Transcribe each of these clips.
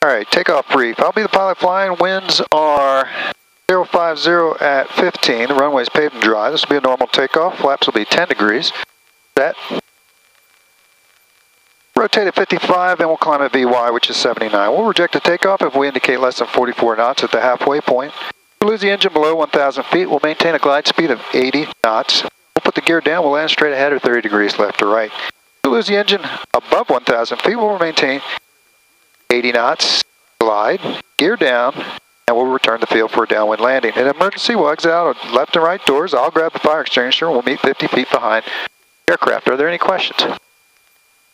Alright, takeoff brief. I'll be the pilot flying. Winds are 050 at 15. The runway is paved and dry. This will be a normal takeoff. Flaps will be 10 degrees. Set. Rotate at 55 and we'll climb at VY, which is 79. We'll reject the takeoff if we indicate less than 44 knots at the halfway point. If we lose the engine below 1,000 feet, we'll maintain a glide speed of 80 knots. We'll put the gear down, we'll land straight ahead or 30 degrees left or right. If we lose the engine above 1,000 feet, we'll maintain 80 knots, glide, gear down, and we'll return the field for a downwind landing. In an emergency, we'll exit out of left and right doors. I'll grab the fire extinguisher and we'll meet 50 feet behind the aircraft. Are there any questions?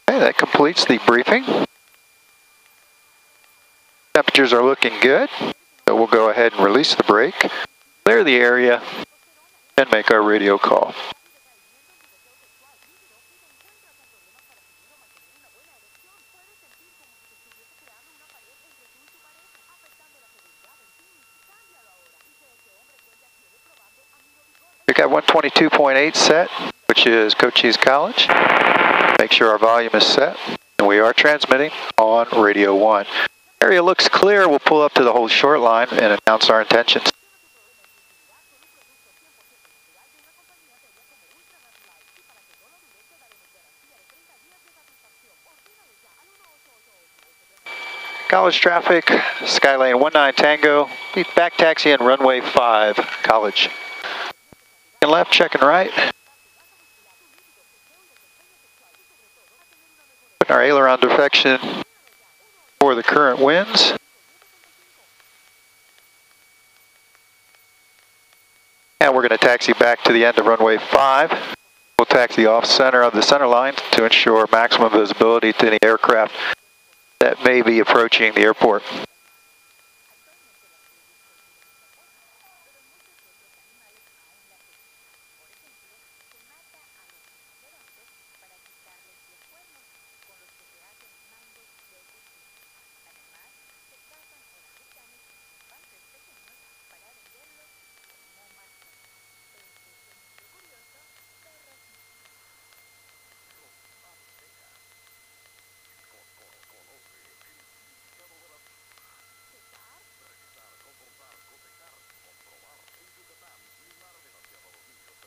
Okay, that completes the briefing. Temperatures are looking good, so we'll go ahead and release the brake, clear the area, and make our radio call. We got 122.8 set, which is Cochise College. Make sure our volume is set, and we are transmitting on Radio 1. Area looks clear. We'll pull up to the whole short line and announce our intentions. College traffic, Skylane 19 Tango, back taxi and runway 5, College. And left, checking right. Putting our aileron deflection for the current winds. And we're going to taxi back to the end of runway 5. We'll taxi off center of the center line to ensure maximum visibility to any aircraft that may be approaching the airport.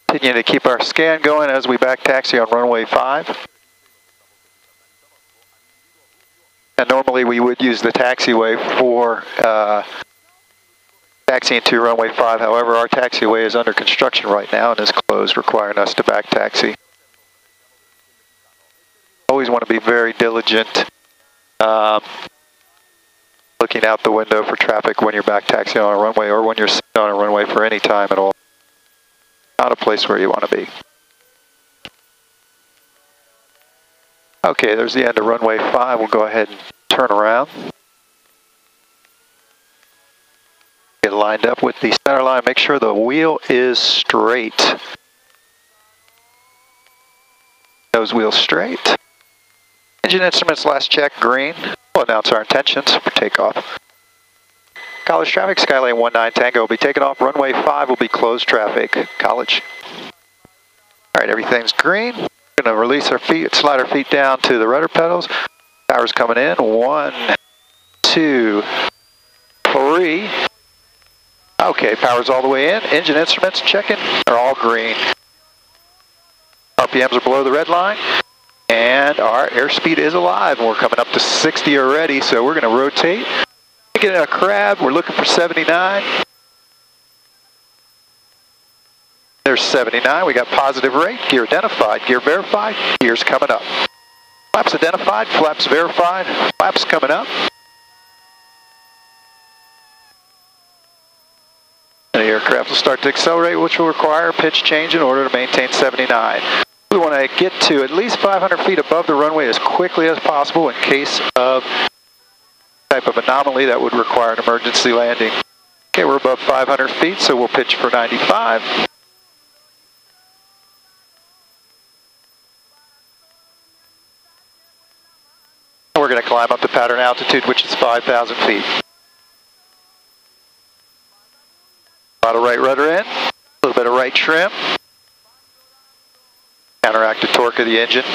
Continue to keep our scan going as we back taxi on runway 5. And normally we would use the taxiway for taxiing to runway 5. However, our taxiway is under construction right now and is closed, requiring us to back taxi. Always want to be very diligent looking out the window for traffic when you're back taxiing on a runway or when you're sitting on a runway for any time at all. Not a place where you want to be. Okay, there's the end of runway 5. We'll go ahead and turn around. Get lined up with the center line. Make sure the wheel is straight. Nose wheel straight. Engine instruments last check green. We'll announce our intentions for takeoff. College traffic, Skylane 19 Tango will be taken off. Runway 5 will be closed traffic. College. All right, everything's green. We're going to release our feet, slide our feet down to the rudder pedals. Power's coming in. 1, 2, 3. Okay, power's all the way in. Engine instruments checking. They're all green. RPMs are below the red line. And our airspeed is alive. We're coming up to 60 already, so we're going to rotate. Getting a crab, we're looking for 79. There's 79, we got positive rate, gear identified, gear verified, gear's coming up. Flaps identified, flaps verified, flaps coming up. And the aircraft will start to accelerate, which will require a pitch change in order to maintain 79. We want to get to at least 500 feet above the runway as quickly as possible in case of type of anomaly that would require an emergency landing. Okay, we're above 500 feet, so we'll pitch for 95. And we're going to climb up to pattern altitude, which is 5,000 feet. A lot of right rudder in, a little bit of right trim. Counteract the torque of the engine.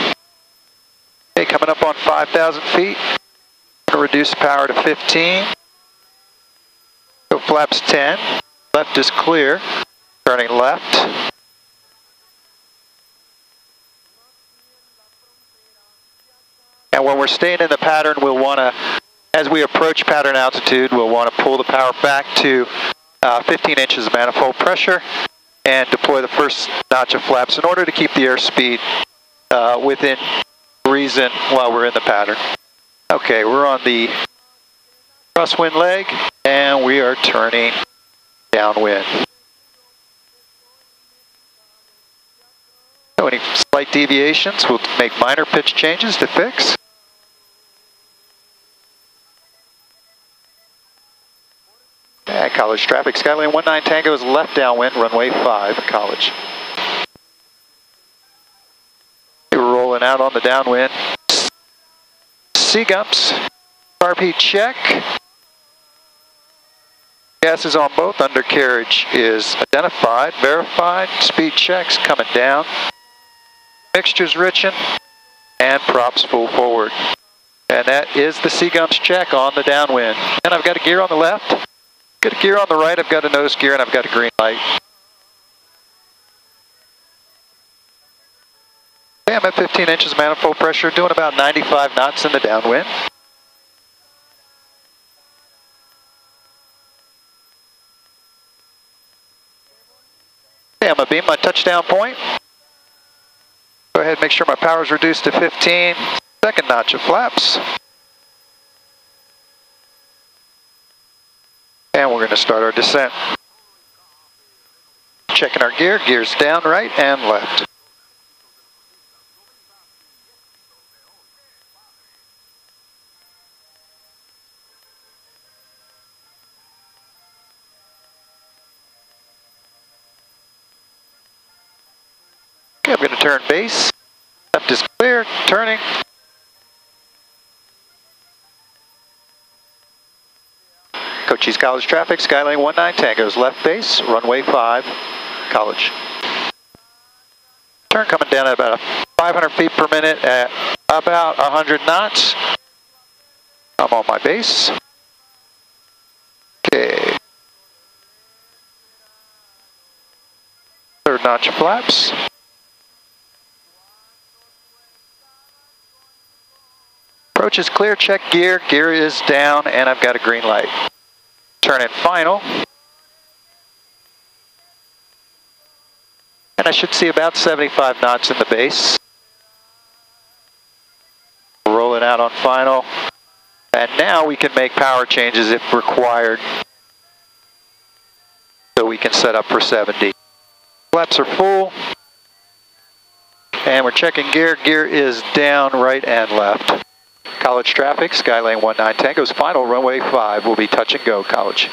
Okay, coming up on 5,000 feet. reduce power to 15. Go flaps 10. Left is clear. Turning left. And when we're staying in the pattern, we'll want to, as we approach pattern altitude, we'll want to pull the power back to 15 inches of manifold pressure and deploy the first notch of flaps in order to keep the airspeed within reason while we're in the pattern. Okay, we're on the crosswind leg and we are turning downwind. So any slight deviations, we'll make minor pitch changes to fix. And College traffic, Skylane 19 Tango is left downwind, runway 5, College. We're rolling out on the downwind. Seagumps, RP check. Gas is on both, undercarriage is identified, verified, speed checks coming down. Mixtures richen, and props full forward. And that is the Seagumps check on the downwind. And I've got a gear on the left. Got a gear on the right, I've got a nose gear, and I've got a green light. Okay, I'm at 15 inches manifold pressure, doing about 95 knots in the downwind. Okay, I'm going to beam my touchdown point. Go ahead and make sure my power is reduced to 15. Second notch of flaps. And we're going to start our descent. Checking our gear, gears down, right, and left. Okay, I'm going to turn base. Left is clear, turning. Cochise College traffic, Skylane 19 Tango's left base, runway 5, College. Turn coming down at about 500 feet per minute at about 100 knots. I'm on my base. Okay. Third notch of flaps. Approach is clear, check gear, gear is down, and I've got a green light. Turn in final. And I should see about 75 knots in the base. Roll it out on final. And now we can make power changes if required. So we can set up for 70. Flaps are full. And we're checking gear. Gear is down, right and left. College traffic, Skylane 19 Tango's final, runway 5 will be touch and go, College.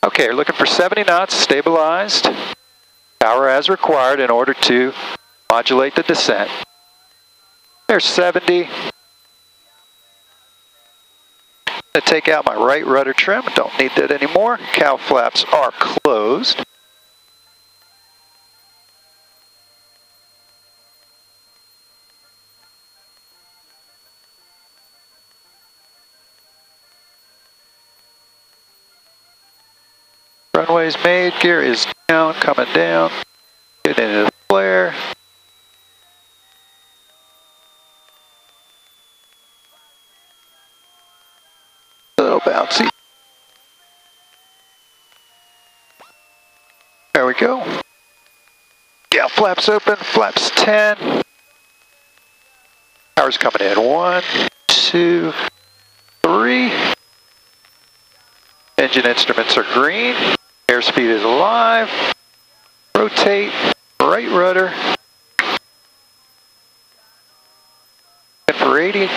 Okay, we're looking for 70 knots, stabilized. Power as required in order to modulate the descent. There's 70. I'm going to take out my right rudder trim, don't need that anymore. Cow flaps are closed. Runway's made, gear is down, coming down, get into the flare. A little bouncy. There we go. Yeah, flaps open, flaps 10. Power's coming in, 1, 2, 3. Engine instruments are green. Airspeed is alive. Rotate, right rudder. And for 80,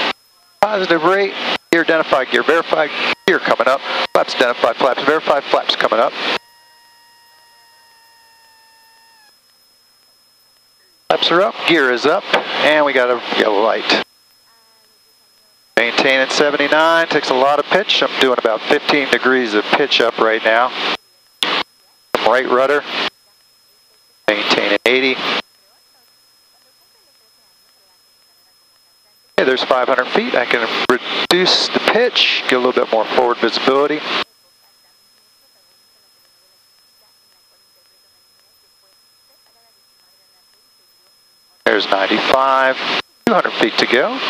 positive rate. Gear identified, gear verified, gear coming up. Flaps identified, flaps verified, flaps coming up. Flaps are up, gear is up, and we got a yellow light. Maintaining 79, takes a lot of pitch. I'm doing about 15 degrees of pitch up right now. Right rudder, maintaining 80. Okay, there's 500 feet. I can reduce the pitch, get a little bit more forward visibility. There's 95, 200 feet to go.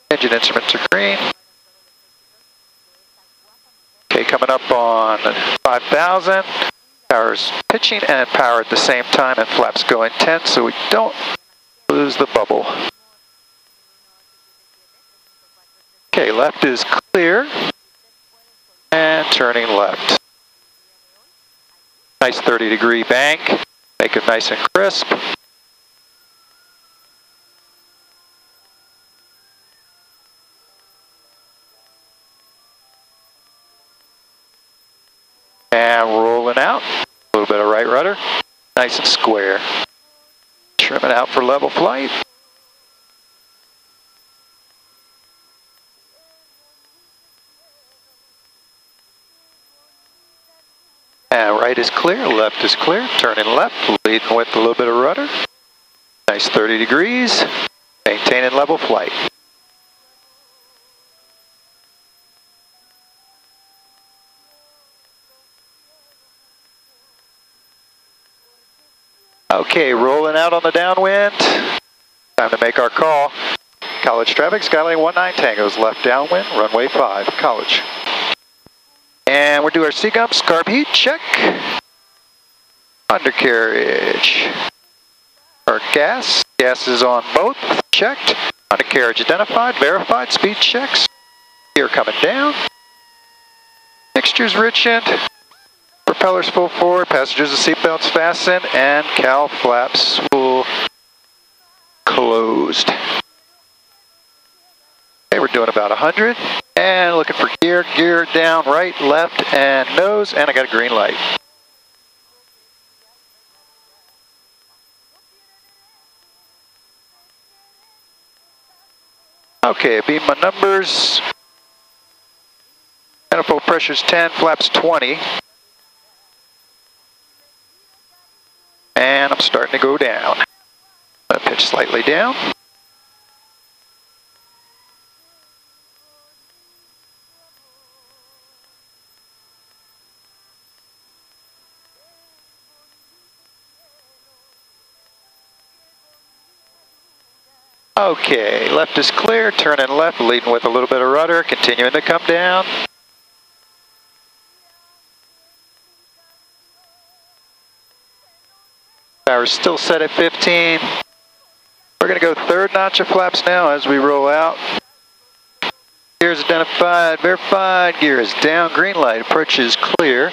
Engine instruments are green. Okay, coming up on 5,000. Power's pitching and power at the same time, and flaps going 10 so we don't lose the bubble. Okay, left is clear. And turning left. Nice 30-degree bank. Make it nice and crisp. And rolling out. A little bit of right rudder. Nice and square. Trim it out for level flight. And right is clear, left is clear. Turning left, leading with a little bit of rudder. Nice 30 degrees. Maintaining level flight. Okay, rolling out on the downwind. Time to make our call. College traffic, Skyline 19 Tango's left downwind, runway 5, College. And we'll do our C-gumps, carb heat, check. Undercarriage. Our gas is on both, checked. Undercarriage identified, verified, speed checks. Gear coming down. Mixtures richened. Propellers full forward, passengers and seatbelts fastened, and cowl flaps full closed. Okay, we're doing about 100. And looking for gear down, right, left, and nose, and I got a green light. Okay, beam my numbers. Manifold pressure's 10, flaps 20. And I'm starting to go down. I'm gonna pitch slightly down. Okay, left is clear, turning left, leading with a little bit of rudder, continuing to come down. Power's still set at 15. We're going to go third notch of flaps now as we roll out. Gear is identified, verified, gear is down, green light, approach is clear.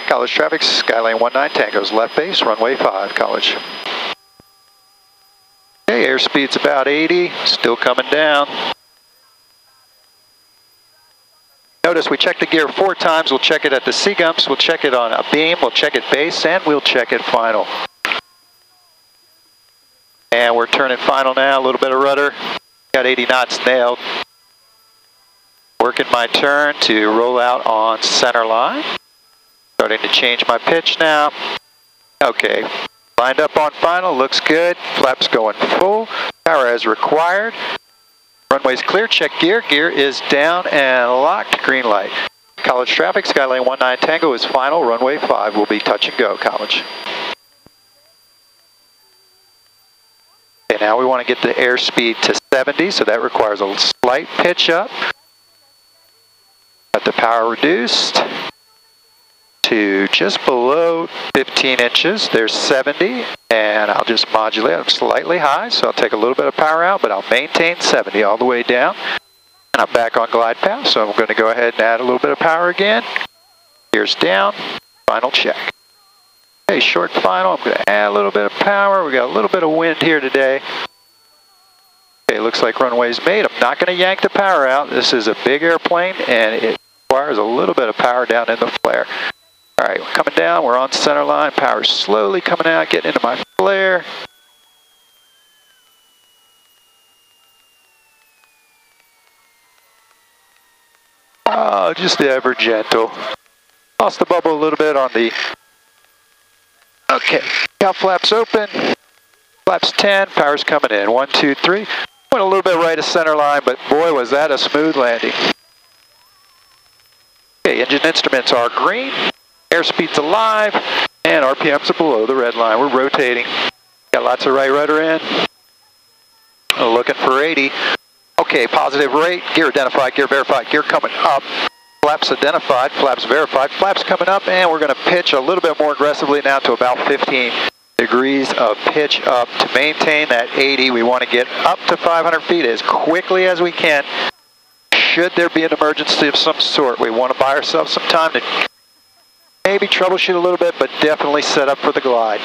College traffic, Skyline 19 Tango's left base, runway 5, College. Okay, airspeed's about 80, still coming down. Notice we check the gear 4 times. We'll check it at the C-gumps, we'll check it on a beam, we'll check it base, and we'll check it final. And we're turning final now, a little bit of rudder. Got 80 knots nailed. Working my turn to roll out on center line. Starting to change my pitch now. Okay, lined up on final, looks good. Flaps going full, power as required. Runway's clear, check gear. Gear is down and locked, green light. College traffic, Skyline 19 Tango is final. Runway 5 will be touch and go, College. Okay, now we want to get the airspeed to 70, so that requires a slight pitch up. Got the power reduced to just below 15 inches. There's 70, and I'll just modulate. I'm slightly high, so I'll take a little bit of power out, but I'll maintain 70 all the way down. And I'm back on glide path, so I'm going to go ahead and add a little bit of power again. Gears down, final check. Okay, short final, I'm going to add a little bit of power. We got a little bit of wind here today. Okay, looks like runway's made. I'm not going to yank the power out. This is a big airplane, and it requires a little bit of power down in the flare. All right, we're coming down, we're on center line, power's slowly coming out, getting into my flare. Oh, just ever gentle. Lost the bubble a little bit on the, okay, cowl flaps open. Flaps 10, power's coming in. 1, 2, 3. Went a little bit right of center line, but boy, was that a smooth landing. Okay, engine instruments are green, airspeed's alive, and RPMs are below the red line. We're rotating. Got lots of right rudder in. Looking for 80. Okay, positive rate, gear identified, gear verified, gear coming up. Flaps identified, flaps verified, flaps coming up, and we're going to pitch a little bit more aggressively now to about 15 degrees of pitch up. To maintain that 80, we want to get up to 500 feet as quickly as we can. Should there be an emergency of some sort, we want to buy ourselves some time to maybe troubleshoot a little bit, but definitely set up for the glide.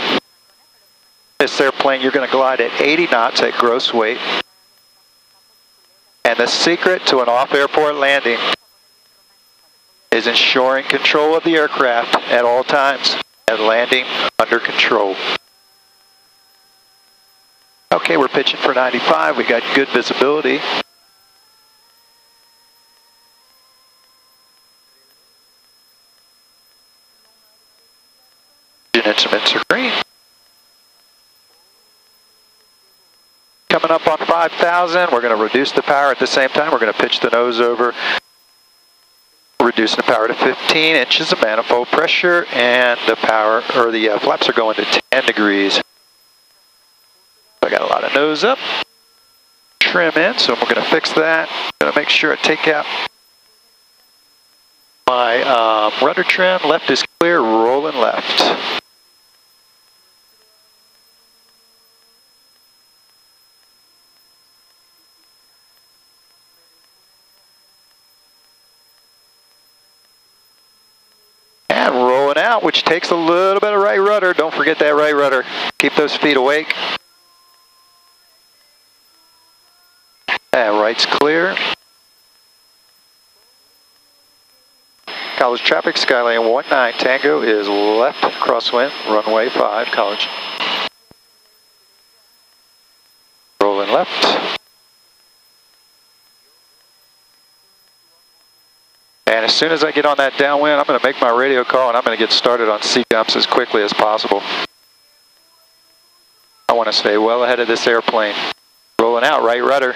This airplane, you're going to glide at 80 knots at gross weight. And the secret to an off-airport landing is ensuring control of the aircraft at all times and landing under control. Okay, we're pitching for 95. We got good visibility. Engine instruments are green. Coming up on 5,000, we're going to reduce the power at the same time. We're going to pitch the nose over, reducing the power to 15 inches of manifold pressure, and the power, or the flaps are going to 10 degrees. I got a lot of nose up, trim in, so we're going to fix that. I'm going to make sure I take out my rudder trim. Left is clear, rolling left. And rolling out, which takes a little bit of right rudder. Don't forget that right rudder. Keep those feet awake. And right's clear. College traffic, Skylane 19 Tango is left, crosswind, runway 5, College. Rolling left. And as soon as I get on that downwind, I'm going to make my radio call and I'm going to get started on C-jumps as quickly as possible. I want to stay well ahead of this airplane. Rolling out, right rudder.